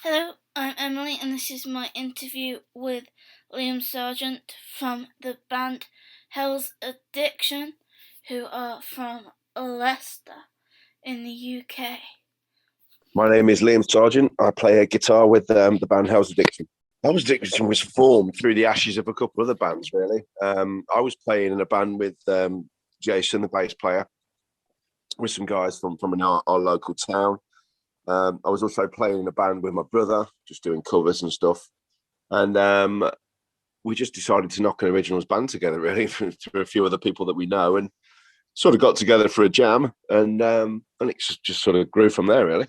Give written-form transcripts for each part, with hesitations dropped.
Hello, I'm Emily, and this is my interview with Liam Sargent from the band Hell's Addiction, who are from Leicester in the UK. My name is Liam Sargent. I play a guitar with the band Hell's Addiction. Hell's Addiction was formed through the ashes of a couple of other bands, really. I was playing in a band with Jason, the bass player, with some guys from our local town. I was also playing in a band with my brother, just doing covers and stuff. And we just decided to knock an originals band together, really, through a few other people that we know, and sort of got together for a jam, and it just sort of grew from there, really.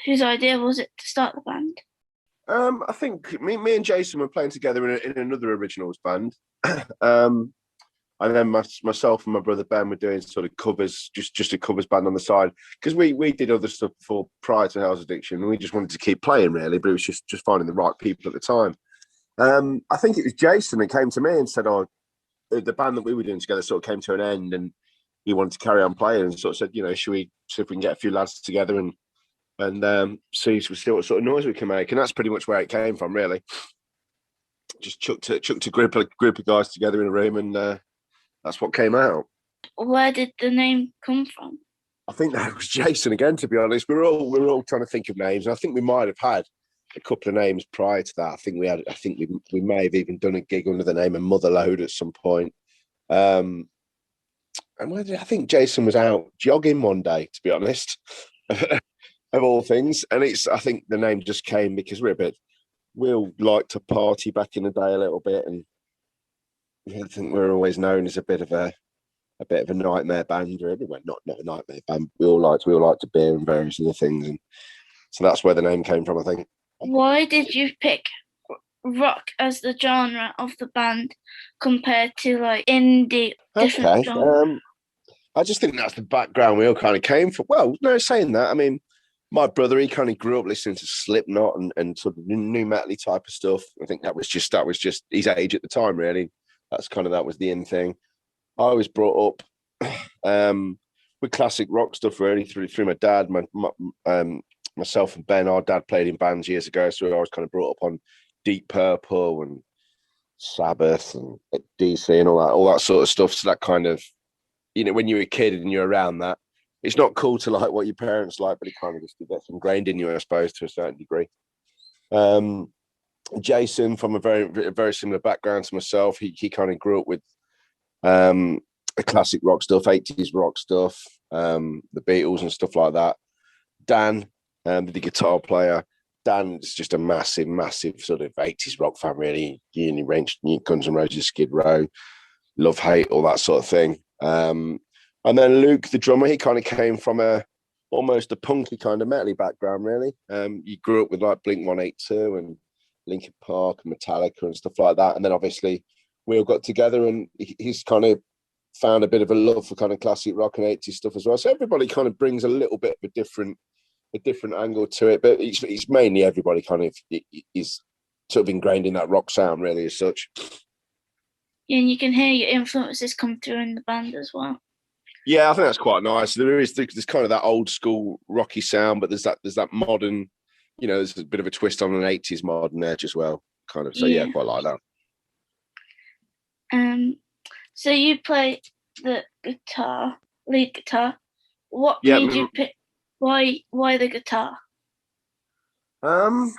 Whose idea was it to start the band? I think me and Jason were playing together in another originals band. um, and then myself and my brother Ben were doing sort of covers, just a covers band on the side, because we did other stuff before, prior to Hell's Addiction, and we just wanted to keep playing, really, but it was just finding the right people at the time. I think it was Jason that came to me and said, "Oh, the band that we were doing together sort of came to an end, and he wanted to carry on playing," and sort of said, should we see if we can get a few lads together and see what sort of noise we can make." And that's pretty much where it came from, really. Just chucked a group of guys together in a room, and that's what came out. Where did the name come from? I think that was Jason again, to be honest. We were all trying to think of names, and I think we might have had a couple of names prior to that. I think we may have even done a gig under the name of Motherload at some point. And I think Jason was out jogging one day, to be honest. Of all things, and I think the name just came because we all like to party back in the day a little bit, and I think we're always known as a bit of a nightmare band, really. Well, not a nightmare band. We all like to beer and various other things, and so that's where the name came from, I think. Why did you pick rock as the genre of the band compared to like indie? Okay. I just think that's the background we all kind of came from. Well, no, saying that, I mean, my brother, he kind of grew up listening to Slipknot and sort of new metal type of stuff. I think that was just his age at the time, really. That was the in thing. I was brought up with classic rock stuff, really, through my dad. Myself and Ben, our dad played in bands years ago, so I was kind of brought up on Deep Purple and Sabbath and DC and all that sort of stuff. So that kind of, when you're a kid and you're around that, it's not cool to like what your parents like, but it kind of just gets ingrained in you, I suppose, to a certain degree. Jason, from a very similar background to myself, he kind of grew up with a classic rock stuff, 80s rock stuff, the Beatles and stuff like that. Dan, the guitar player, Dan's just a massive sort of 80s rock fan, really. He ranged Guns N' Roses, Skid Row, Love Hate, all that sort of thing. And then Luke, the drummer, he kind of came from almost a punky kind of metal background, really. He grew up with like Blink-182 and Linkin Park and Metallica and stuff like that. And then obviously we all got together, and he's kind of found a bit of a love for kind of classic rock and 80s stuff as well. So everybody kind of brings a little bit of a different angle to it, but it's mainly everybody kind of is sort of ingrained in that rock sound, really, as such. Yeah, and you can hear your influences come through in the band as well. Yeah, I think that's quite nice. There's kind of that old school rocky sound, but there's that modern, there's a bit of a twist on an 80s modern edge as well, kind of. So yeah, quite like that. So you play the lead guitar. What made you pick? Why the guitar? I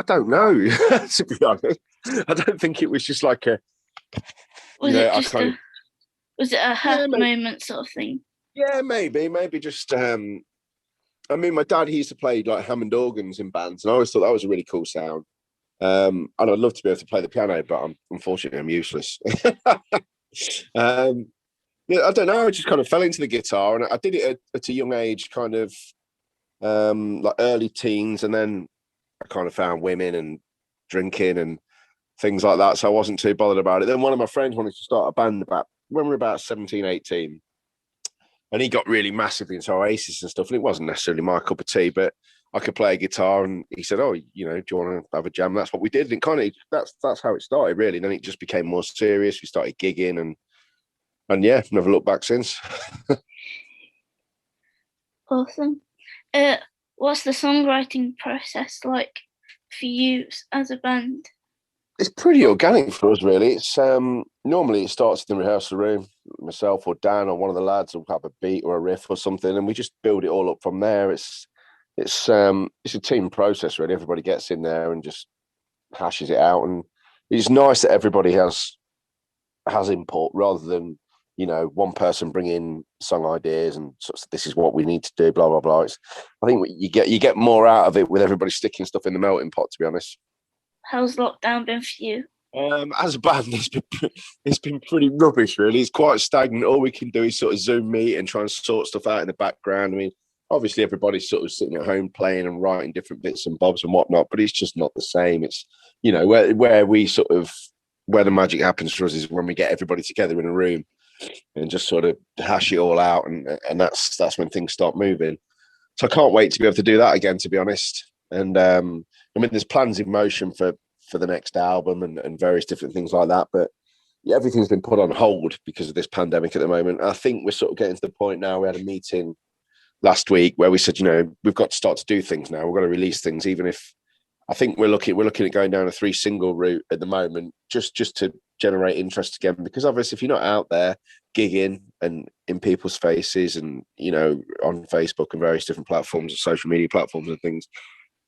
don't know. To be honest, I don't think it was just like a. Was it a happy moment sort of thing? Yeah, maybe just. I mean, my dad, he used to play like Hammond organs in bands, and I always thought that was a really cool sound. And I'd love to be able to play the piano, but unfortunately I'm useless. Yeah, I don't know. I just kind of fell into the guitar, and I did it at a young age, kind of like early teens, and then I kind of found women and drinking and things like that, so I wasn't too bothered about it. Then one of my friends wanted to start a band when we were about 17, 18, and he got really massively into Oasis and stuff, and it wasn't necessarily my cup of tea, but I could play a guitar, and he said, "Oh, do you want to have a jam?" That's what we did, and it kind of that's how it started, really. And then it just became more serious. We started gigging, and yeah, never looked back since. Awesome. What's the songwriting process like for you as a band? It's pretty organic for us, really. It's normally it starts in the rehearsal room. Myself or Dan or one of the lads will have a beat or a riff or something, and we just build it all up from there. It's a team process, really. Everybody gets in there and just hashes it out, and it's nice that everybody has input rather than one person bringing song ideas and sort of, this is what we need to do, blah blah blah. I think you get more out of it with everybody sticking stuff in the melting pot, to be honest. How's lockdown been for you? As a band, it's been pretty rubbish, really. It's quite stagnant. All we can do is sort of Zoom meet and try and sort stuff out in the background. I mean, obviously everybody's sort of sitting at home playing and writing different bits and bobs and whatnot, but it's just not the same. It's where we sort of where the magic happens for us is when we get everybody together in a room and just sort of hash it all out, and that's when things start moving. So I can't wait to be able to do that again, to be honest. And I mean, there's plans in motion for the next album and various different things like that, but yeah, everything's been put on hold because of this pandemic at the moment. I think we're sort of getting to the point now. We had a meeting last week where we said, we've got to start to do things now. We've got to release things, even if I think we're looking at going down a 3 single route at the moment, just to generate interest again. Because obviously, if you're not out there gigging and in people's faces, and on Facebook and various different platforms and social media platforms and things,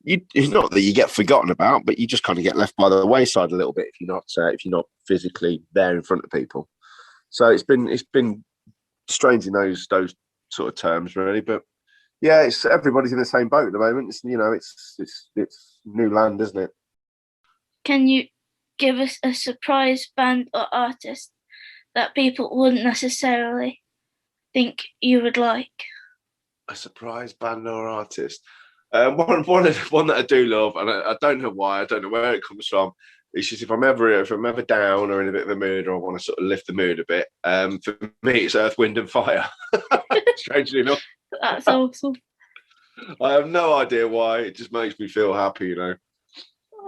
it's not that you get forgotten about, but you just kind of get left by the wayside a little bit if you're not physically there in front of people. So it's been strange in those sort of terms, really. But yeah, it's everybody's in the same boat at the moment. It's new land, isn't it? Can you give us a surprise band or artist that people wouldn't necessarily think you would like? A surprise band or artist. One that I do love, and I don't know why, I don't know where it comes from. It's just if I'm ever down or in a bit of a mood, or I want to sort of lift the mood a bit. For me, it's Earth, Wind and Fire. Strangely enough, That's awesome. I have no idea why. It just makes me feel happy, Well,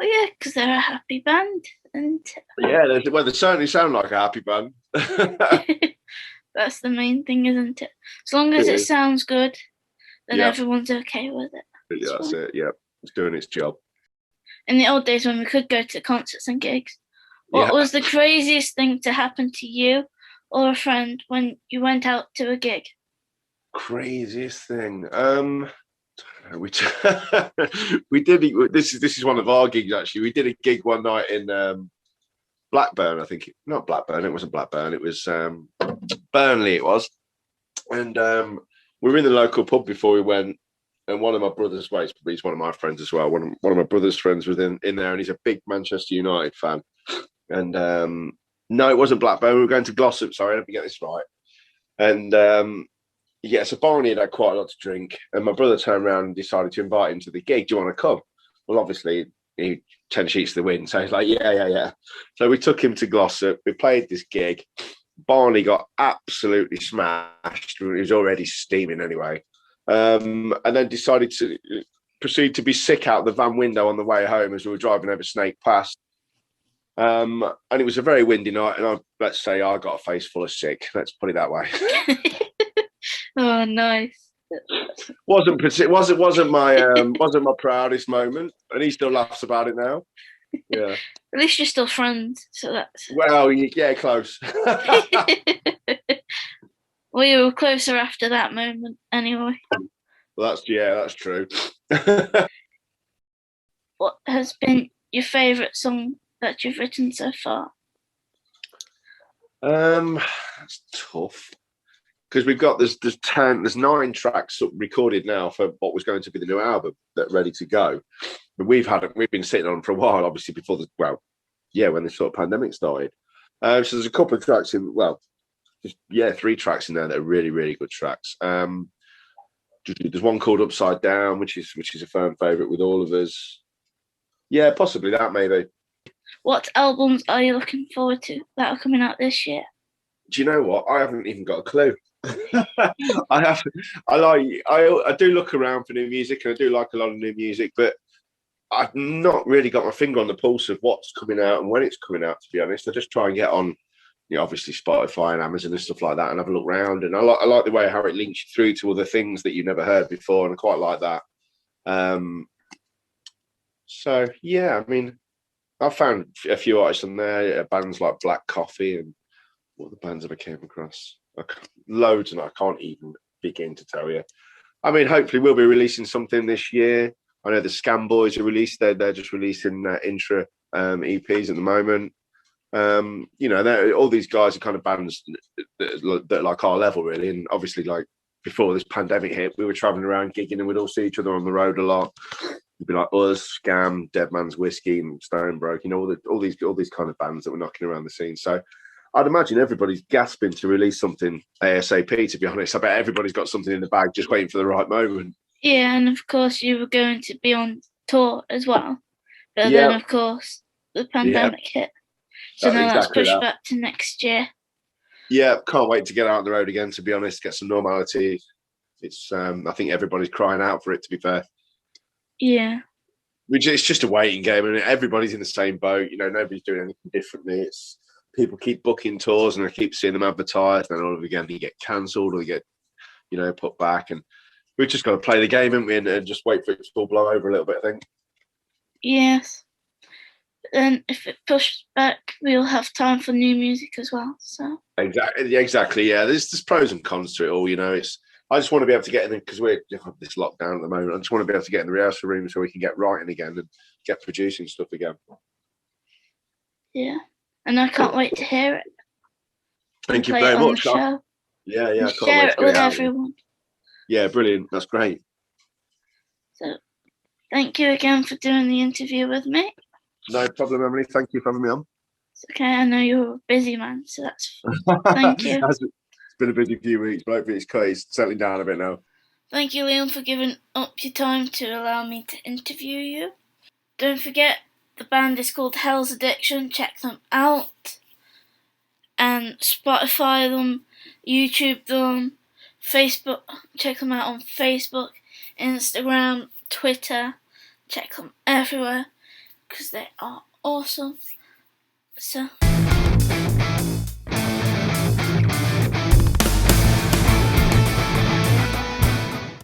yeah, because they're a happy band, and yeah, they certainly sound like a happy band. that's the main thing, isn't it? As long as it sounds good, then everyone's okay with it. Yeah, that's it. Yeah, it's doing its job. In the old days when we could go to concerts and gigs, what was the craziest thing to happen to you or a friend when you went out to a gig? Craziest thing. We did. This is one of our gigs, actually. We did a gig one night in Blackburn. I think not Blackburn. It wasn't Blackburn. It was Burnley. It was, and we were in the local pub before we went. And one of my brothers, well, he's one of my friends as well. One of my brother's friends was in there, and he's a big Manchester United fan. And no, it wasn't Blackburn. We were going to Glossop. Sorry, let me get this right. And so Barney had quite a lot to drink, and my brother turned around and decided to invite him to the gig. Do you want to come? Well, obviously, he 10 sheets to the wind, so he's like, yeah. So we took him to Glossop. We played this gig. Barney got absolutely smashed. He was already steaming anyway. And then decided to proceed to be sick out the van window on the way home as we were driving over Snake Pass. And it was a very windy night, and let's say I got a face full of sick. Let's put it that way. Oh, nice. Wasn't my proudest moment, and he still laughs about it now. Yeah. At least you're still friends, so that's well, yeah, close. Well, you were closer after that moment, anyway. Well, that's true. What has been your favourite song that you've written so far? That's tough because we've got there's 9 tracks recorded now for what was going to be the new album that ready to go. But we've been sitting on for a while, obviously before when the sort of pandemic started. So there's a couple of tracks in 3 tracks in there that are really, really good tracks. There's one called Upside Down, which is a firm favourite with all of us. Yeah, possibly that, maybe. What albums are you looking forward to that are coming out this year? Do you know what? I haven't even got a clue. I do look around for new music, and I do like a lot of new music, but I've not really got my finger on the pulse of what's coming out and when it's coming out, to be honest. I just try and get on, obviously Spotify and Amazon and stuff like that, and have a look around. And I like the way how it links you through to other things that you've never heard before, and I quite like that. So yeah, I mean, I found a few artists on there, bands like Black Coffee, and what are the bands that I came across? Loads, and I can't even begin to tell you. I mean, hopefully we'll be releasing something this year. I know the Scam Boys are released. They're just releasing intra EPs at the moment. All these guys are kind of bands that are like our level, really. And obviously, like before this pandemic hit, we were traveling around gigging, and we'd all see each other on the road a lot. It'd be like us, Scam, Dead Man's Whiskey, and Stonebroke. All these kind of bands that were knocking around the scene. So I'd imagine everybody's gasping to release something ASAP, to be honest. I bet everybody's got something in the bag, just waiting for the right moment. Yeah, and of course you were going to be on tour as well. But then, of course, the pandemic hit. So now that's pushed back to next year. Yeah, can't wait to get out on the road again, to be honest, get some normality. It's I think everybody's crying out for it, to be fair. Yeah. It's just a waiting game, and everybody's in the same boat. Nobody's doing anything differently. It's people keep booking tours, and I keep seeing them advertised, and all of again they get cancelled or they get, put back, and we've just got to play the game, haven't we, and just wait for it to all blow over a little bit, I think. Yes. Then if it pushes back, we'll have time for new music as well. So exactly. Yeah, there's pros and cons to it all. I just want to be able to get in because we're this lockdown at the moment. I just want to be able to get in the rehearsal room so we can get writing again and get producing stuff again. Yeah, and I can't wait to hear it. Thank you very much. Yeah, I can't share it with everyone. Yeah, brilliant. That's great. So, thank you again for doing the interview with me. No problem, Emily. Thank you for having me on. It's okay. I know you're a busy man, so that's thank you. It's been a busy few weeks, but hopefully it's settling down a bit now. Thank you, Liam, for giving up your time to allow me to interview you. Don't forget, the band is called Hell's Addiction. Check them out. And Spotify them, YouTube them, Facebook. Check them out on Facebook, Instagram, Twitter. Check them everywhere because they are awesome. So